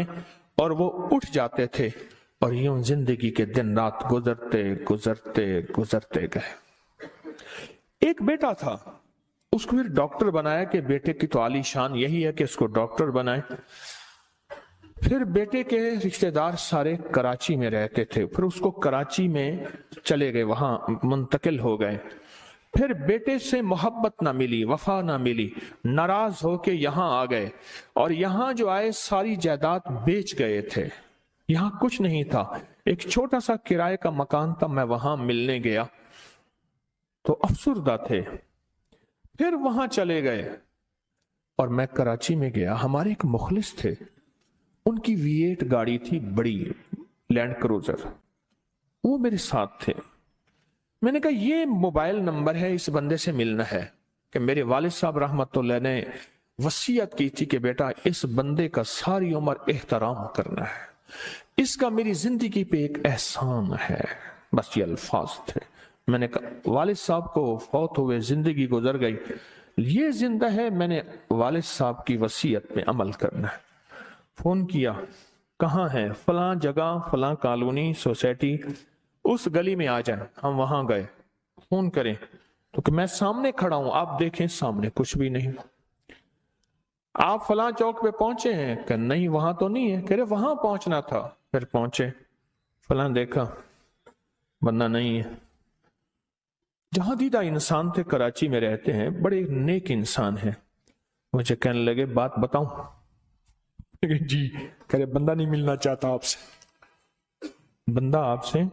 बनाने और वो उठ जाते थे और यूं जिंदगी के दिन रात गुजरते गुजरते गुजरते गए। एक बेटा था, उसको फिर डॉक्टर बनाया कि बेटे की तो आलीशान यही है कि इसको डॉक्टर बनाए। फिर बेटे के रिश्तेदार सारे कराची में रहते थे, फिर उसको कराची में चले गए, वहां मुंतकिल हो गए। फिर बेटे से मोहब्बत ना मिली, वफा ना मिली, नाराज होके यहां आ गए और यहां जो आए सारी जायदाद बेच गए थे। यहां कुछ नहीं था, एक छोटा सा किराए का मकान था, मैं वहां मिलने गया तो अफसुर्दा थे। फिर वहां चले गए और मैं कराची में गया, हमारे एक मुखलिस थे, उनकी V8 गाड़ी थी, बड़ी लैंड क्रूजर, वो मेरे साथ थे। मैंने कहा ये मोबाइल नंबर है, इस बंदे से मिलना है कि मेरे वालिद साहब रहमतुल्लाह ने वसीयत की थी कि बेटा इस बंदे का सारी उम्र एहतराम करना है, इसका मेरी जिंदगी पे एक एहसान है। बस ये अल्फाज थे। मैंने कहा वालिद साहब को फौत हुए, जिंदगी गुजर गई, ये जिंदा है, मैंने वालिद साहब की वसीयत में अमल करना है। फोन किया, कहाँ है? फलां जगह, फलां कॉलोनी, सोसाइटी, उस गली में आ जाए। हम वहां गए, फोन करें तो कि मैं सामने खड़ा हूं, आप देखें सामने कुछ भी नहीं। आप फलां चौक पे पहुंचे हैं? कि नहीं वहां तो नहीं है। कह रहे वहां पहुंचना था। फिर पहुंचे, फलां देखा, बंदा नहीं है। जहां दीदा इंसान थे, कराची में रहते हैं, बड़े नेक इंसान हैं। मुझे कहने लगे बात बताऊं? जी। कह रहे बंदा नहीं मिलना चाहता आपसे, बंदा आपसे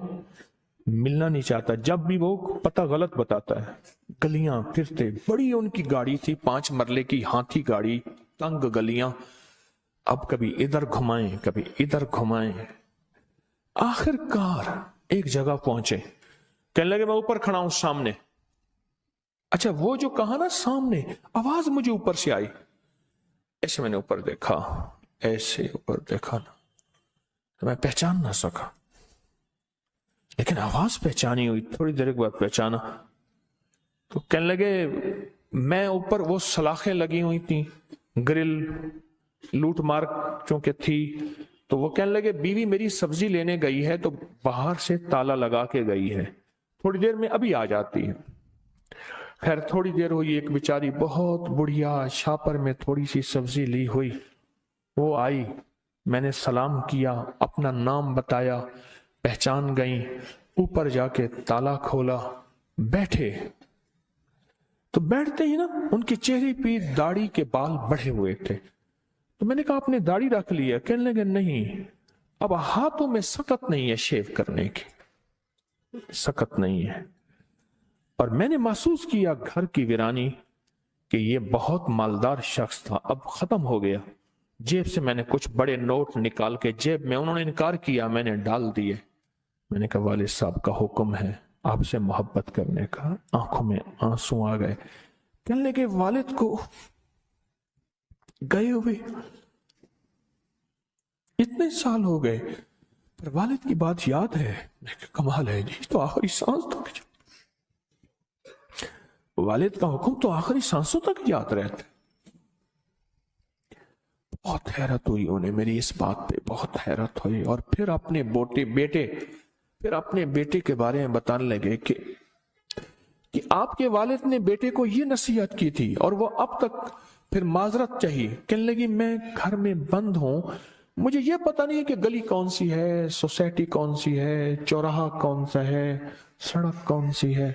मिलना नहीं चाहता, जब भी वो पता गलत बताता है। गलियां फिरते, बड़ी उनकी गाड़ी थी, 5 मरले की हाथी गाड़ी, तंग गलियां, अब कभी इधर घुमाएं कभी इधर घुमाएं। आखिरकार एक जगह पहुंचे, कहने लगे मैं ऊपर खड़ा हूं सामने। अच्छा, वो जो कहा ना सामने, आवाज मुझे ऊपर से आई। ऐसे मैंने ऊपर देखा, ऐसे ऊपर देखा ना, तो मैं पहचान ना सका, लेकिन आवाज पहचानी हुई। थोड़ी देर के बाद पहचाना तो कहने लगे मैं ऊपर, वो सलाखें लगी हुई थी, ग्रिल लूट मार चूंकि थी, तो वो कहने लगे बीवी मेरी सब्जी लेने गई है तो बाहर से ताला लगा के गई है, थोड़ी देर में अभी आ जाती है। खैर थोड़ी देर हुई, एक बेचारी बहुत बुढ़िया छापर में थोड़ी सी सब्जी ली हुई, वो आई, मैंने सलाम किया, अपना नाम बताया, पहचान गई, ऊपर जाके ताला खोला, बैठे। तो बैठते ही ना उनके चेहरे पे दाढ़ी के बाल बढ़े हुए थे। तो मैंने कहा आपने दाढ़ी रख ली है? कहने लगे नहीं, अब हाथों में सकत नहीं है शेव करने की, सकत नहीं है। और मैंने महसूस किया घर की वीरानी कि ये बहुत मालदार शख्स था, अब खत्म हो गया। जेब से मैंने कुछ बड़े नोट निकाल के जेब में, उन्होंने इनकार किया, मैंने डाल दिए। मैंने कहा वालिद साहब का हुक्म है आपसे मोहब्बत करने का। आंखों में आंसू आ गए। कहने लगे वालिद को गए हुए इतने साल हो गए, पर वालिद की बात याद है? कमाल है जी, तो आखिरी सांस तक वालिद का हुक्म तो आखिरी सांसों तक याद रहता है। बहुत हैरत हुई उन्हें मेरी इस बात पे, बहुत हैरत हुई। और फिर अपने बेटे के बारे में बताने लगे कि आपके वालिद ने बेटे को ये नसीहत की थी और वो अब तक फिर माजरत चाहिए। कहने लगी मैं घर में बंद हूं, मुझे ये पता नहीं है कि गली कौन सी है, सोसाइटी कौन सी है, चौराहा कौन सा है, सड़क कौन सी है,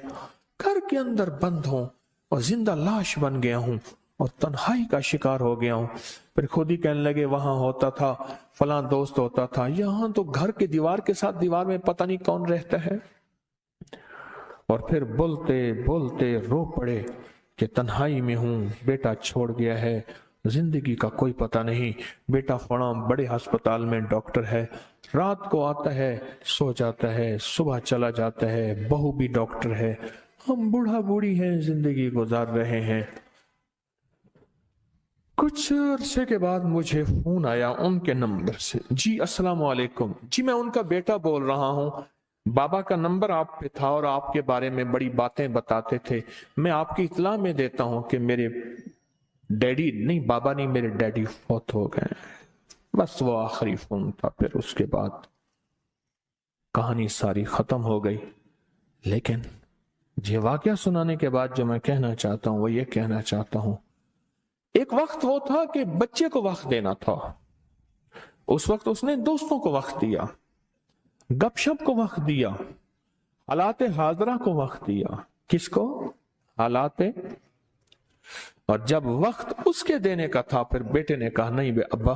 घर के अंदर बंद हूं और जिंदा लाश बन गया हूं और तन्हाई का शिकार हो गया हूं। फिर खुद ही कहने लगे वहां होता था, फलां दोस्त होता था, यहां तो घर के दीवार के साथ दीवार में पता नहीं कौन रहता है। और फिर बोलते बोलते रो पड़े कि तन्हाई में हूं, बेटा छोड़ गया है, जिंदगी का कोई पता नहीं, बेटा फड़ा बड़े अस्पताल में डॉक्टर है, रात को आता है सो जाता है, सुबह चला जाता है, बहू भी डॉक्टर है, हम बूढ़ा बूढ़ी हैं, जिंदगी गुजार रहे हैं। कुछ अरसे के बाद मुझे फोन आया उनके नंबर से, जी अस्सलाम वालेकुम, जी मैं उनका बेटा बोल रहा हूं, बाबा का नंबर आप पे था और आपके बारे में बड़ी बातें बताते थे, मैं आपकी इत्ला में देता हूं कि मेरे डैडी नहीं, बाबा नहीं, मेरे डैडी फौत हो गए। بس وہ آخری فون تھا، پھر اس کے بعد کہانی ساری ختم ہو گئی۔ لیکن یہ واقعہ سنانے کے بعد جو میں کہنا چاہتا ہوں وہ یہ کہنا چاہتا ہوں، ایک وقت وہ تھا کہ بچے کو وقت دینا تھا، اس وقت اس نے دوستوں کو وقت دیا، گپ شپ کو وقت دیا، حالات حاضرہ کو وقت دیا۔ کس کو؟ حالات۔ اور جب وقت اس کے دینے کا تھا، پھر بیٹے نے کہا نہیں بے ابا،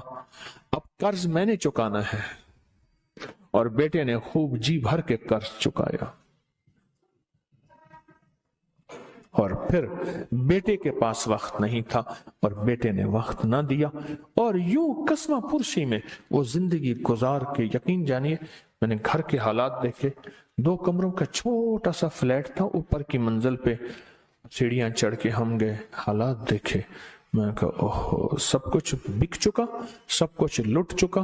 اب قرض میں نے چکانا ہے، اور بیٹے نے خوب جی بھر کے قرض چکایا، اور پھر بیٹے کے پاس وقت نہیں تھا اور بیٹے نے وقت نہ دیا، اور یوں قسمہ پرسی میں وہ زندگی گزار کے، یقین جانیے میں نے گھر کے حالات دیکھے، 2 کمروں کا چھوٹا سا فلیٹ تھا، اوپر کی منزل پہ سیڑھیاں چڑھ کے ہم گئے، حالات دیکھے، میں نے کہا اوہ سب کچھ بک چکا، سب کچھ لٹ چکا،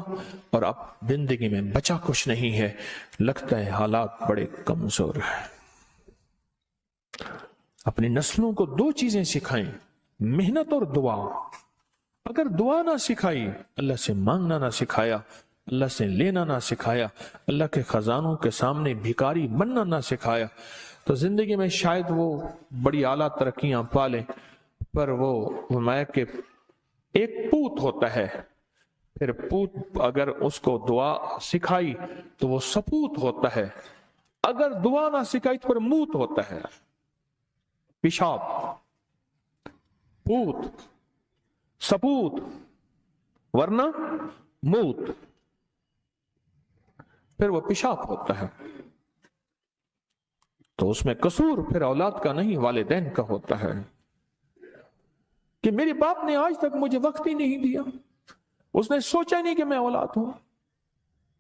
اور اب زندگی میں بچا کچھ نہیں ہے، لگتا ہے حالات بڑے کمزور ہیں۔ اپنی نسلوں کو 2 چیزیں سکھائیں، محنت اور دعا۔ اگر دعا نہ سکھائی، اللہ سے مانگنا نہ سکھایا، اللہ سے لینا نہ سکھایا، اللہ کے خزانوں کے سامنے بھکاری بننا نہ سکھایا، تو زندگی میں شاید وہ بڑی اعلیٰ ترقیاں پالے، پر وہ فرمایا کہ ایک پوت ہوتا ہے، پھر پوت اگر اس کو دعا سکھائی تو وہ سپوت ہوتا ہے، اگر دعا نہ سکھائی تو پھر موت ہوتا ہے، پیشاب، پوت، سپوت، ورنہ موت، پھر وہ پیشاب ہوتا ہے۔ تو اس میں قصور پھر اولاد کا نہیں، والدین کا ہوتا ہے کہ میرے باپ نے آج تک مجھے وقت ہی نہیں دیا، اس نے سوچا نہیں کہ میں اولاد ہوں،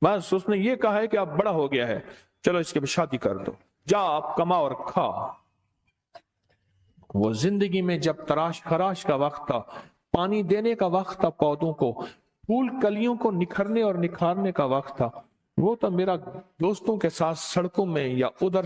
بس اس نے یہ کہا ہے کہ اب بڑا ہو گیا ہے، چلو اس کے بعد شادی کر دو، جا آپ کما اور کھا۔ وہ زندگی میں جب تراش خراش کا وقت تھا، پانی دینے کا وقت تھا پودوں کو، پھول کلیوں کو نکھرنے اور نکھارنے کا وقت تھا، وہ تو میرا دوستوں کے ساتھ سڑکوں میں یا ادھر